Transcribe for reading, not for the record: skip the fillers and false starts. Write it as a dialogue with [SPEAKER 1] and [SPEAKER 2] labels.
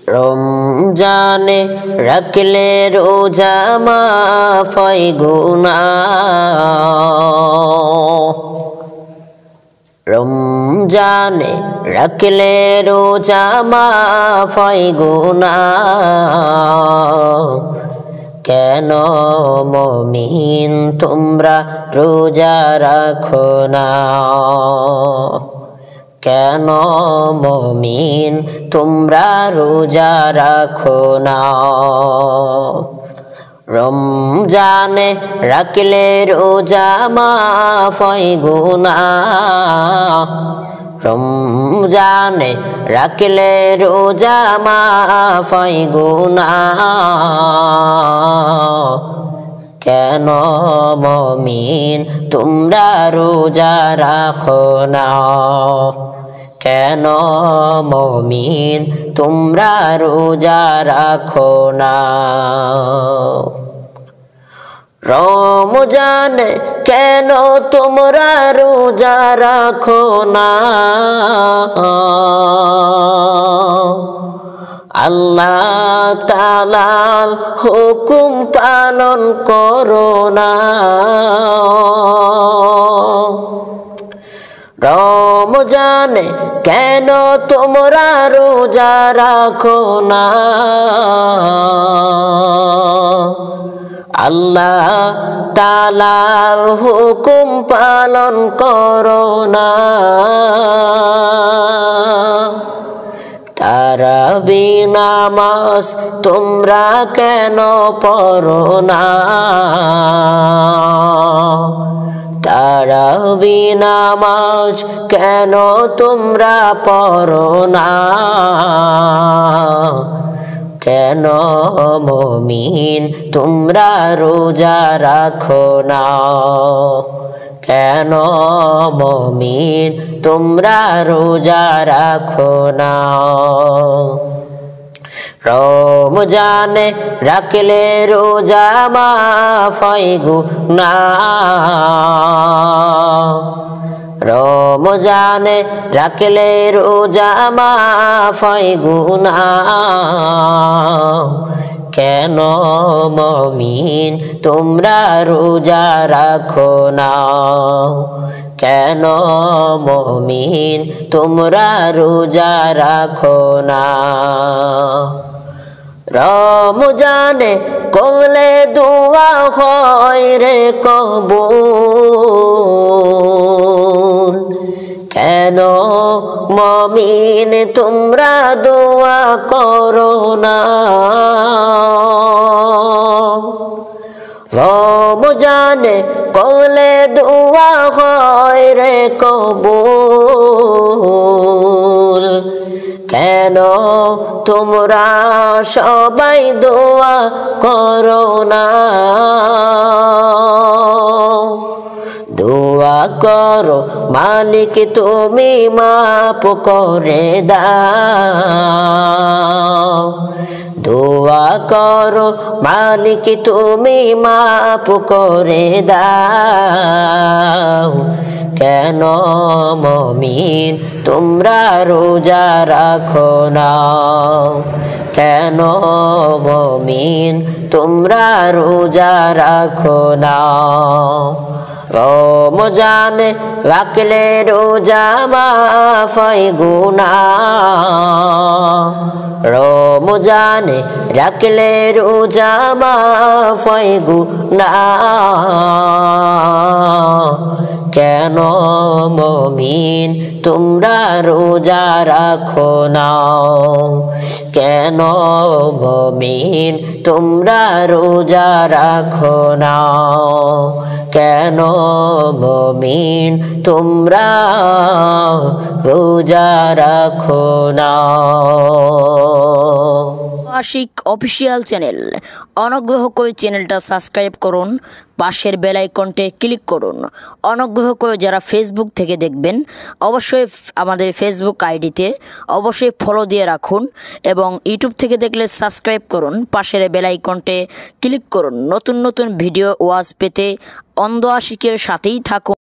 [SPEAKER 1] রমজানে রাখলে রোজা মাফ হয় গুনাহ। রমজানে রাখলে রোজা মাফ হয় গুনাহ। কেন মুমিন তোমরা রোজা রাখো না? কেন মুমিন তোমরা রোজা রাখো না? রমজানে রাখলে রোজা মাফ হয় গুনাহ। রমজানে রাখলে রোজা মাফ হয় গুনাহ। কেন মুমিন তোমরা রোজা রাখো না? কেন মুমিন তোমরা রোজা রাখো না? রমজানে কেন তোমরা রোজা রাখো না? আল্লাহ তাআলার হুকুম পালন করো না। রমজানে কেন তোমরা রোজা রাখো না? আল্লাহ তাআলার হুকুম পালন করো না। তারাবি নামাজ তোমরা কেন পড়ো না? তারাবি নামাজ কেন তোমরা পড়ো না? কেন মুমিন তোমরা রোজা রাখো না? কেন মুমিন তোমরা রোজা রাখো না? রমজানে রাখলে রোজা মাফ হয় গুনাহ। রমজানে রাখলে রোজা মাফ হয় গুনাহ। কেন মুমিন তোমরা রোজা রাখো না? কেন মুমিন তোমরা রোজা রাখো না? রমজানে করলে দোয়া হয় রে কবুল। কেন মুমিন তোমরা দোয়া করো না? রমজানে করলে দোয়া হয় রে কবুল। কেন তোমরা সবাই দোয়া করো না? দোয়া করো মালিক তুমি মাফ করে দাও। দোয়া করো মালিক তুমি মাফ করে দাও। কেন মুমিন তোমরা রোজা রাখো না? কেন মুমিন তোমরা রোজা রাখো না? রমজানে রাখলে রোজা মাফ হয় গুনাহ। রমজানে রাখলে রোজা মাফ হয় গুনাহ। কেন মুমিন তোমরা রোজা রাখো না? কেন মুমিন তোমরা রোজা রাখো না? কেন মুমিন তোমরা রোজা রাখো না?
[SPEAKER 2] আশিক অফিসিয়াল চ্যানেল, অনুগ্রহ করে চ্যানেলটা সাবস্ক্রাইব করুন, পাশের বেল আইকনটি ক্লিক করুন। অনুগ্রহ করে যারা ফেসবুক থেকে দেখবেন অবশ্যই আমাদের ফেসবুক আইডিতে অবশ্যই ফলো দিয়ে রাখুন এবং ইউটিউব থেকে দেখলে সাবস্ক্রাইব করুন, পাশের বেল আইকনটি ক্লিক করুন। নতুন নতুন ভিডিও ওয়াজ পেতে অন্ধ আশিকের সাথেই থাকুন।